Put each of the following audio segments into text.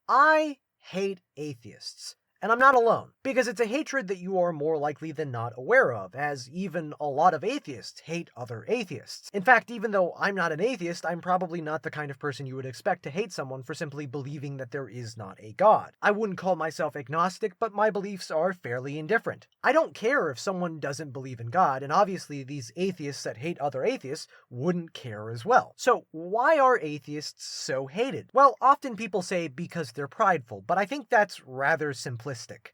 I hate atheists. And I'm not alone, because it's a hatred that you are more likely than not aware of, as even a lot of atheists hate other atheists. In fact, even though I'm not an atheist, I'm probably not the kind of person you would expect to hate someone for simply believing that there is not a God. I wouldn't call myself agnostic, but my beliefs are fairly indifferent. I don't care if someone doesn't believe in God, and obviously these atheists that hate other atheists wouldn't care as well. So why are atheists so hated? Well, often people say because they're prideful, but I think that's rather simplistic.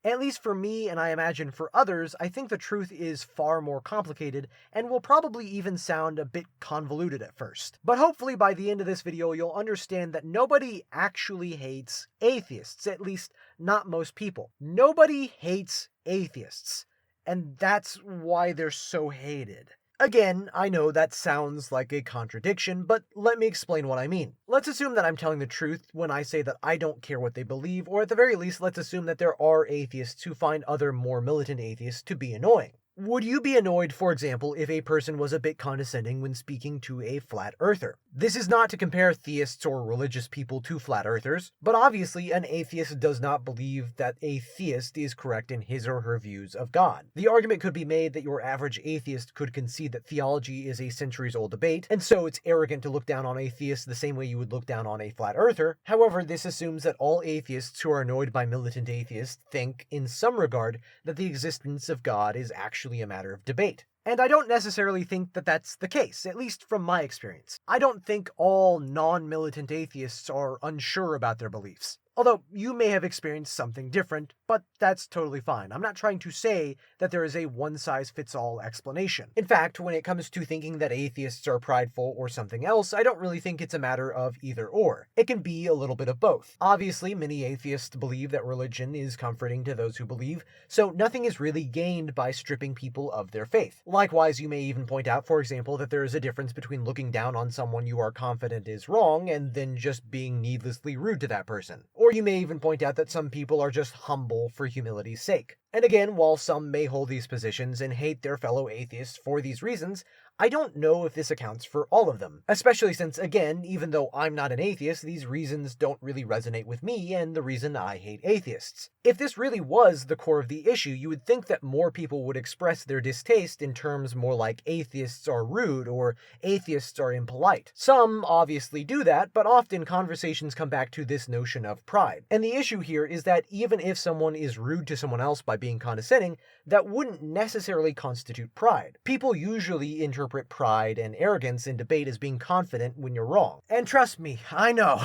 At least for me, and I imagine for others, I think the truth is far more complicated and will probably even sound a bit convoluted at first. But hopefully by the end of this video, you'll understand that nobody actually hates atheists, at least not most people. Nobody hates atheists, and that's why they're so hated. Again, I know that sounds like a contradiction, but let me explain what I mean. Let's assume that I'm telling the truth when I say that I don't care what they believe, or at the very least, let's assume that there are atheists who find other more militant atheists to be annoying. Would you be annoyed, for example, if a person was a bit condescending when speaking to a flat earther? This is not to compare theists or religious people to flat earthers, but obviously an atheist does not believe that a theist is correct in his or her views of God. The argument could be made that your average atheist could concede that theology is a centuries-old debate, and so it's arrogant to look down on atheists the same way you would look down on a flat earther. However, this assumes that all atheists who are annoyed by militant atheists think, in some regard, that the existence of God is actually a matter of debate. And I don't necessarily think that that's the case, at least from my experience. I don't think all non-militant atheists are unsure about their beliefs. Although you may have experienced something different, but that's totally fine. I'm not trying to say that there is a one-size-fits-all explanation. In fact, when it comes to thinking that atheists are prideful or something else, I don't really think it's a matter of either or. It can be a little bit of both. Obviously, many atheists believe that religion is comforting to those who believe, so nothing is really gained by stripping people of their faith. Likewise, you may even point out, for example, that there is a difference between looking down on someone you are confident is wrong and then just being needlessly rude to that person. Or you may even point out that some people are just humble for humility's sake. And again, while some may hold these positions and hate their fellow atheists for these reasons, I don't know if this accounts for all of them. Especially since, again, even though I'm not an atheist, these reasons don't really resonate with me and the reason I hate atheists. If this really was the core of the issue, you would think that more people would express their distaste in terms more like atheists are rude or atheists are impolite. Some obviously do that, but often conversations come back to this notion of pride. And the issue here is that even if someone is rude to someone else by being condescending, that wouldn't necessarily constitute pride. People usually interpret pride and arrogance in debate as being confident when you're wrong. And trust me, I know.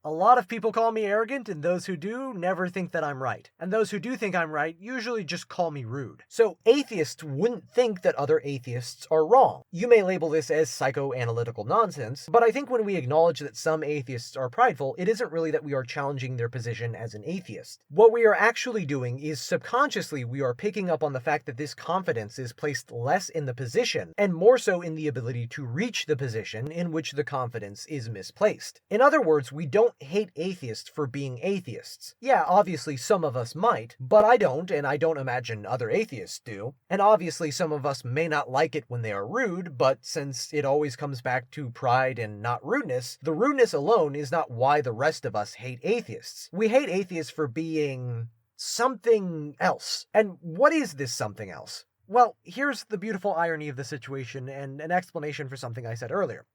A lot of people call me arrogant, and those who do never think that I'm right. And those who do think I'm right usually just call me rude. So atheists wouldn't think that other atheists are wrong. You may label this as psychoanalytical nonsense, but I think when we acknowledge that some atheists are prideful, it isn't really that we are challenging their position as an atheist. What we are actually doing is subconsciously we are picking up on the fact that this confidence is placed less in the position, and more so in the ability to reach the position in which the confidence is misplaced. In other words, we don't hate atheists for being atheists. Yeah, obviously some of us might, but I don't, and I don't imagine other atheists do. And obviously some of us may not like it when they are rude, but since it always comes back to pride and not rudeness, the rudeness alone is not why the rest of us hate atheists. We hate atheists for being something else. And what is this something else? Well, here's the beautiful irony of the situation and an explanation for something I said earlier.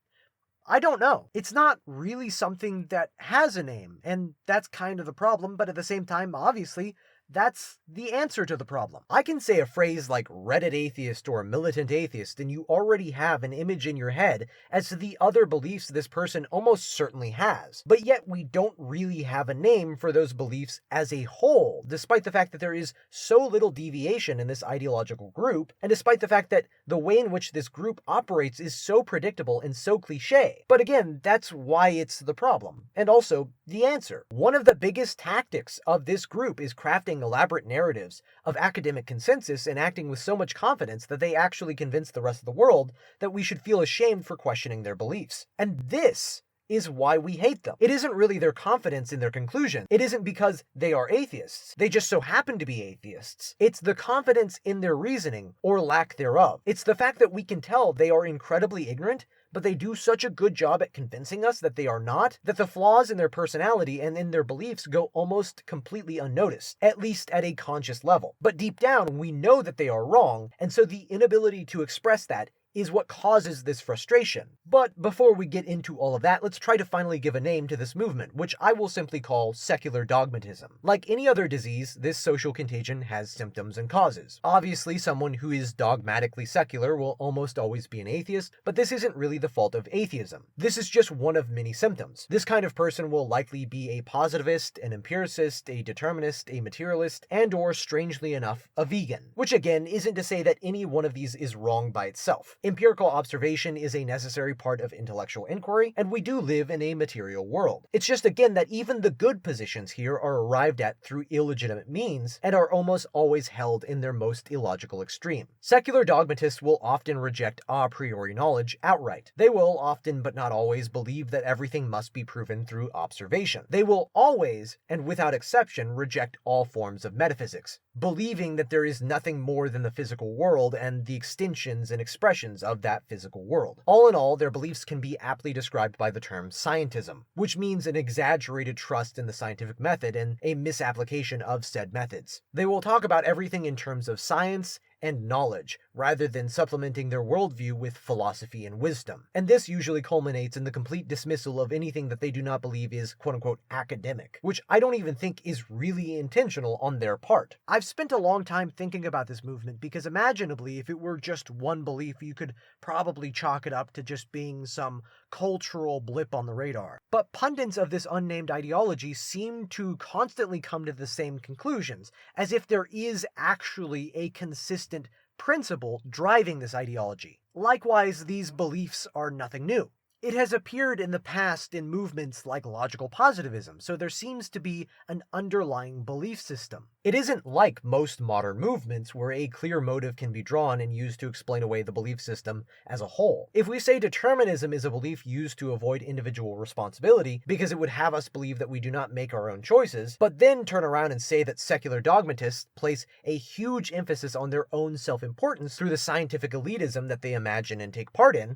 I don't know. It's not really something that has a name, and that's kind of the problem, but at the same time, obviously, that's the answer to the problem. I can say a phrase like Reddit atheist or militant atheist, and you already have an image in your head as to the other beliefs this person almost certainly has. But yet we don't really have a name for those beliefs as a whole, despite the fact that there is so little deviation in this ideological group, and despite the fact that the way in which this group operates is so predictable and so cliche. But again, that's why it's the problem, and also the answer. One of the biggest tactics of this group is crafting elaborate narratives of academic consensus and acting with so much confidence that they actually convince the rest of the world that we should feel ashamed for questioning their beliefs. And this is why we hate them. It isn't really their confidence in their conclusion. It isn't because they are atheists. They just so happen to be atheists. It's the confidence in their reasoning, or lack thereof. It's the fact that we can tell they are incredibly ignorant but they do such a good job at convincing us that they are not, that the flaws in their personality and in their beliefs go almost completely unnoticed, at least at a conscious level. But deep down, we know that they are wrong, and so the inability to express that is what causes this frustration. But before we get into all of that, let's try to finally give a name to this movement, which I will simply call secular dogmatism. Like any other disease, this social contagion has symptoms and causes. Obviously, someone who is dogmatically secular will almost always be an atheist, but this isn't really the fault of atheism. This is just one of many symptoms. This kind of person will likely be a positivist, an empiricist, a determinist, a materialist, and/or, strangely enough, a vegan. Which again, isn't to say that any one of these is wrong by itself. Empirical observation is a necessary part of intellectual inquiry, and we do live in a material world. It's just again that even the good positions here are arrived at through illegitimate means, and are almost always held in their most illogical extreme. Secular dogmatists will often reject a priori knowledge outright. They will often, but not always, believe that everything must be proven through observation. They will always, and without exception, reject all forms of metaphysics, believing that there is nothing more than the physical world and the extensions and expressions of that physical world. All in all, their beliefs can be aptly described by the term scientism, which means an exaggerated trust in the scientific method and a misapplication of said methods. They will talk about everything in terms of science and knowledge, rather than supplementing their worldview with philosophy and wisdom. And this usually culminates in the complete dismissal of anything that they do not believe is quote-unquote academic, which I don't even think is really intentional on their part. I've spent a long time thinking about this movement because imaginably, if it were just one belief, you could probably chalk it up to just being some cultural blip on the radar. But pundits of this unnamed ideology seem to constantly come to the same conclusions, as if there is actually a consistent principle driving this ideology. Likewise, these beliefs are nothing new. It has appeared in the past in movements like logical positivism, so there seems to be an underlying belief system. It isn't like most modern movements where a clear motive can be drawn and used to explain away the belief system as a whole. If we say determinism is a belief used to avoid individual responsibility because it would have us believe that we do not make our own choices, but then turn around and say that secular dogmatists place a huge emphasis on their own self-importance through the scientific elitism that they imagine and take part in,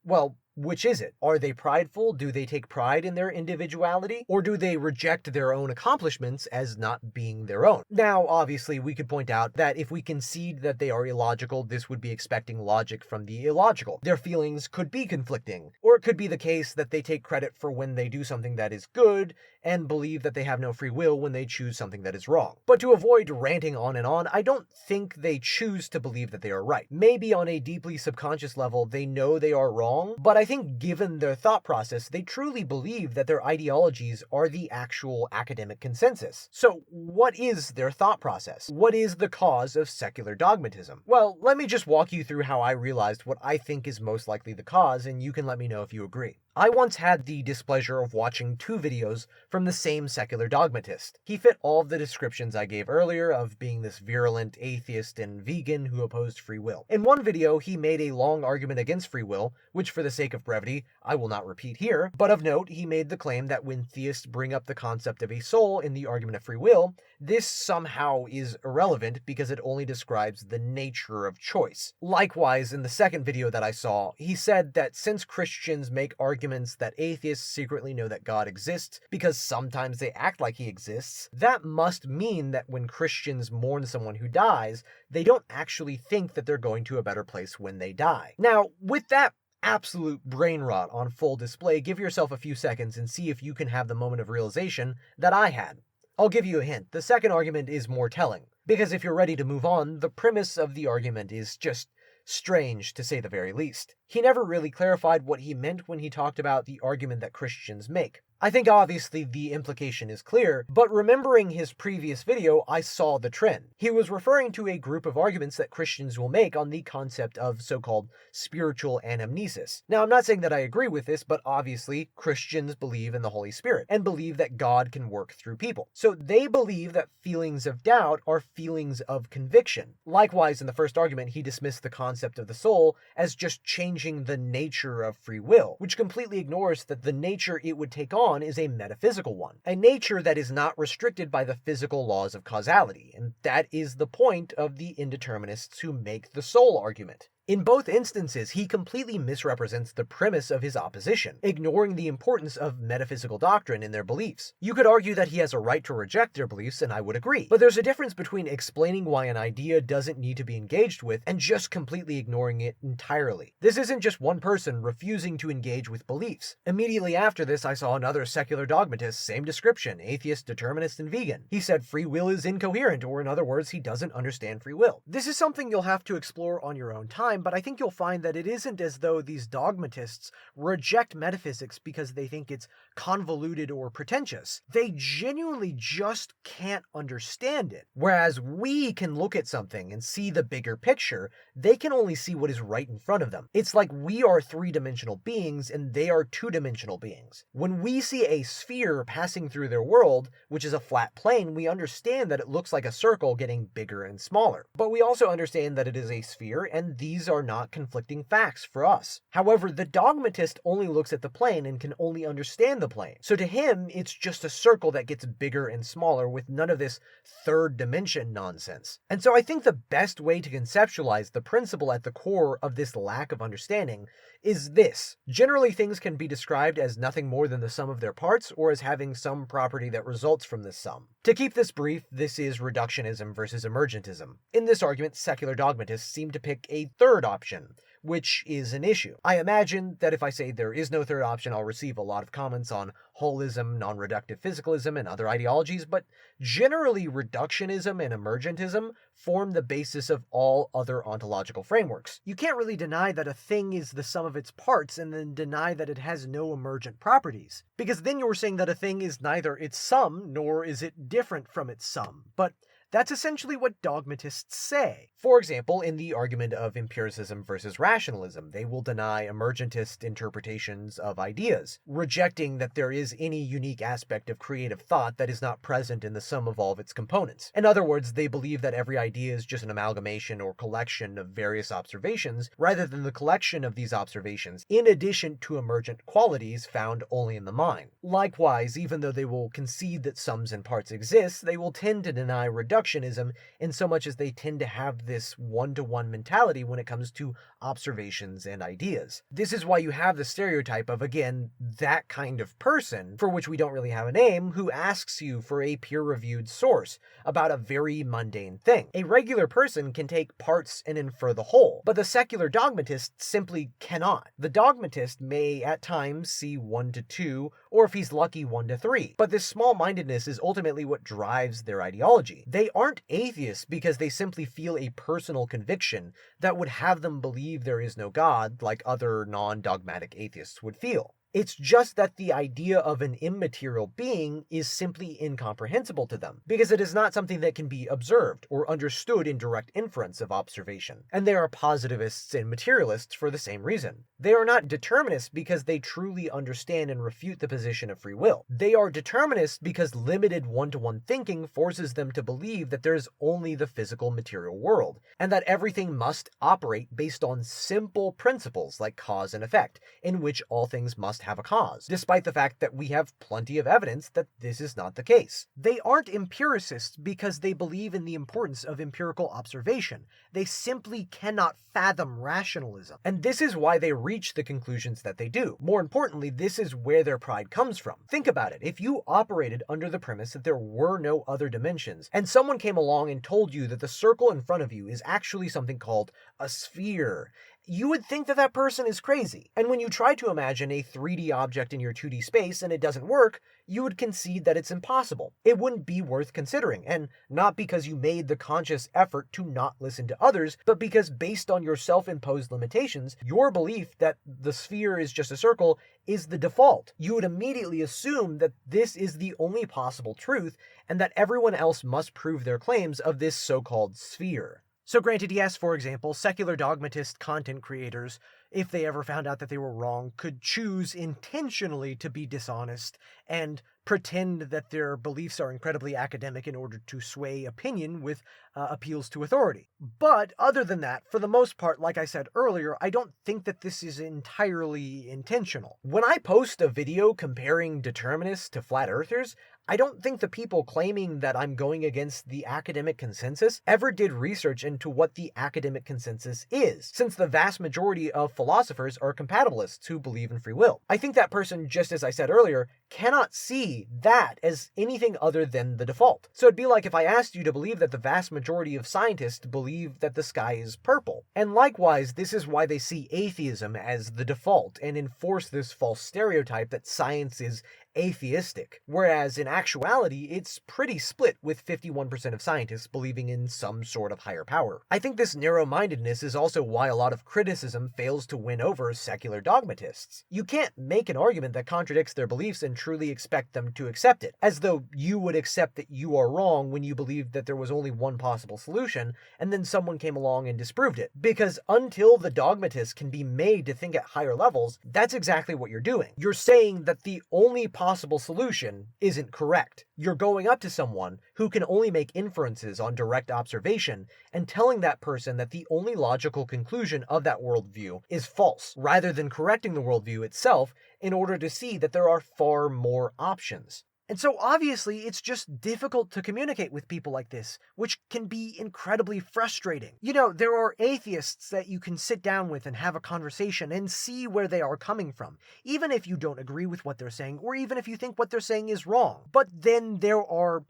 well, which is it? Are they prideful? Do they take pride in their individuality? Or do they reject their own accomplishments as not being their own? Now, obviously, we could point out that if we concede that they are illogical, this would be expecting logic from the illogical. Their feelings could be conflicting. Or it could be the case that they take credit for when they do something that is good and believe that they have no free will when they choose something that is wrong. But to avoid ranting on and on, I don't think they choose to believe that they are right. Maybe on a deeply subconscious level, they know they are wrong, but I think given their thought process, they truly believe that their ideologies are the actual academic consensus. So what is their thought process? What is the cause of secular dogmatism? Well, let me just walk you through how I realized what I think is most likely the cause, and you can let me know if you agree. I once had the displeasure of watching 2 videos from the same secular dogmatist. He fit all of the descriptions I gave earlier of being this virulent atheist and vegan who opposed free will. In one video, he made a long argument against free will, which for the sake of brevity, I will not repeat here, but of note, he made the claim that when theists bring up the concept of a soul in the argument of free will, this somehow is irrelevant because it only describes the nature of choice. Likewise, in the second video that I saw, he said that since Christians make arguments that atheists secretly know that God exists because sometimes they act like he exists, that must mean that when Christians mourn someone who dies, they don't actually think that they're going to a better place when they die. Now, with that absolute brain rot on full display, give yourself a few seconds and see if you can have the moment of realization that I had. I'll give you a hint. The second argument is more telling, because if you're ready to move on, the premise of the argument is just strange, to say the very least. He never really clarified what he meant when he talked about the argument that Christians make. I think obviously the implication is clear, but remembering his previous video, I saw the trend. He was referring to a group of arguments that Christians will make on the concept of so-called spiritual anamnesis. Now, I'm not saying that I agree with this, but obviously Christians believe in the Holy Spirit and believe that God can work through people. So they believe that feelings of doubt are feelings of conviction. Likewise, in the first argument, he dismissed the concept of the soul as just changing the nature of free will, which completely ignores that the nature it would take on is a metaphysical one, a nature that is not restricted by the physical laws of causality, and that is the point of the indeterminists who make the soul argument. In both instances, he completely misrepresents the premise of his opposition, ignoring the importance of metaphysical doctrine in their beliefs. You could argue that he has a right to reject their beliefs, and I would agree. But there's a difference between explaining why an idea doesn't need to be engaged with and just completely ignoring it entirely. This isn't just one person refusing to engage with beliefs. Immediately after this, I saw another secular dogmatist, same description, atheist, determinist, and vegan. He said free will is incoherent, or in other words, he doesn't understand free will. This is something you'll have to explore on your own time, but I think you'll find that it isn't as though these dogmatists reject metaphysics because they think it's convoluted or pretentious. They genuinely just can't understand it. Whereas we can look at something and see the bigger picture, they can only see what is right in front of them. It's like we are three-dimensional beings and they are two-dimensional beings. When we see a sphere passing through their world, which is a flat plane, we understand that it looks like a circle getting bigger and smaller. But we also understand that it is a sphere, and these are not conflicting facts for us. However, the dogmatist only looks at the plane and can only understand the plane. So to him, it's just a circle that gets bigger and smaller with none of this third dimension nonsense. And so I think the best way to conceptualize the principle at the core of this lack of understanding is this. Generally, things can be described as nothing more than the sum of their parts, or as having some property that results from this sum. To keep this brief, this is reductionism versus emergentism. In this argument, secular dogmatists seem to pick a third option, which is an issue. I imagine that if I say there is no third option, I'll receive a lot of comments on holism, non-reductive physicalism, and other ideologies, but generally reductionism and emergentism form the basis of all other ontological frameworks. You can't really deny that a thing is the sum of its parts and then deny that it has no emergent properties, because then you're saying that a thing is neither its sum nor is it different from its sum. But that's essentially what dogmatists say. For example, in the argument of empiricism versus rationalism, they will deny emergentist interpretations of ideas, rejecting that there is any unique aspect of creative thought that is not present in the sum of all of its components. In other words, they believe that every idea is just an amalgamation or collection of various observations, rather than the collection of these observations, in addition to emergent qualities found only in the mind. Likewise, even though they will concede that sums and parts exist, they will tend to deny reductionism in so much as they tend to have this one-to-one mentality when it comes to observations and ideas. This is why you have the stereotype of, again, that kind of person, for which we don't really have a name, who asks you for a peer-reviewed source about a very mundane thing. A regular person can take parts and infer the whole, but the secular dogmatist simply cannot. The dogmatist may at times see 1 to 2, or if he's lucky, 1 to 3, but this small-mindedness is ultimately what drives their ideology. They aren't atheists because they simply feel a personal conviction that would have them believe there is no God like other non-dogmatic atheists would feel. It's just that the idea of an immaterial being is simply incomprehensible to them, because it is not something that can be observed or understood in direct inference of observation. And they are positivists and materialists for the same reason. They are not determinists because they truly understand and refute the position of free will. They are determinists because limited one-to-one thinking forces them to believe that there is only the physical material world, and that everything must operate based on simple principles like cause and effect, in which all things must have a cause, despite the fact that we have plenty of evidence that this is not the case. They aren't empiricists because they believe in the importance of empirical observation. They simply cannot fathom rationalism. And this is why they reach the conclusions that they do. More importantly, this is where their pride comes from. Think about it. If you operated under the premise that there were no other dimensions, and someone came along and told you that the circle in front of you is actually something called a sphere, you would think that that person is crazy. And when you try to imagine a 3D object in your 2D space and it doesn't work, you would concede that it's impossible. It wouldn't be worth considering, and not because you made the conscious effort to not listen to others, but because based on your self-imposed limitations, your belief that the sphere is just a circle is the default. You would immediately assume that this is the only possible truth, and that everyone else must prove their claims of this so-called sphere. So granted, yes, for example, secular dogmatist content creators, if they ever found out that they were wrong, could choose intentionally to be dishonest and pretend that their beliefs are incredibly academic in order to sway opinion with appeals to authority. But other than that, for the most part, like I said earlier, I don't think that this is entirely intentional. When I post a video comparing determinists to flat earthers, I don't think the people claiming that I'm going against the academic consensus ever did research into what the academic consensus is, since the vast majority of philosophers are compatibilists who believe in free will. I think that person, just as I said earlier, cannot see that as anything other than the default. So it'd be like if I asked you to believe that the vast majority of scientists believe that the sky is purple. And likewise, this is why they see atheism as the default and enforce this false stereotype that science is atheistic, whereas in actuality, it's pretty split, with 51% of scientists believing in some sort of higher power. I think this narrow-mindedness is also why a lot of criticism fails to win over secular dogmatists. You can't make an argument that contradicts their beliefs and truly expect them to accept it, as though you would accept that you are wrong when you believed that there was only one possible solution, and then someone came along and disproved it. Because until the dogmatist can be made to think at higher levels, that's exactly what you're doing. You're saying that the only possible solution isn't correct. You're going up to someone who can only make inferences on direct observation and telling that person that the only logical conclusion of that worldview is false, rather than correcting the worldview itself in order to see that there are far more options. And so obviously it's just difficult to communicate with people like this, which can be incredibly frustrating. You know, there are atheists that you can sit down with and have a conversation and see where they are coming from, even if you don't agree with what they're saying, or even if you think what they're saying is wrong. But then there are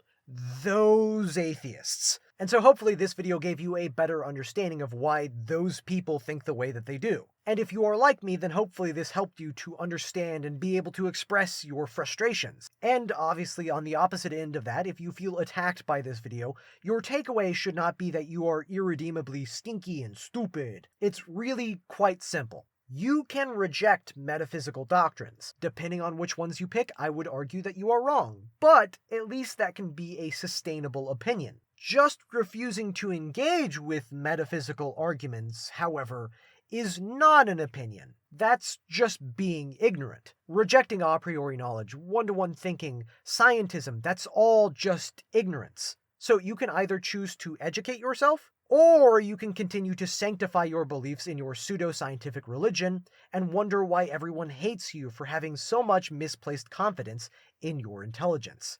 those atheists. And so hopefully this video gave you a better understanding of why those people think the way that they do. And if you are like me, then hopefully this helped you to understand and be able to express your frustrations. And obviously on the opposite end of that, if you feel attacked by this video, your takeaway should not be that you are irredeemably stinky and stupid. It's really quite simple. You can reject metaphysical doctrines. Depending on which ones you pick, I would argue that you are wrong. But at least that can be a sustainable opinion. Just refusing to engage with metaphysical arguments, however, is not an opinion. That's just being ignorant. Rejecting a priori knowledge, one-to-one thinking, scientism, that's all just ignorance. So you can either choose to educate yourself, or you can continue to sanctify your beliefs in your pseudo-scientific religion and wonder why everyone hates you for having so much misplaced confidence in your intelligence.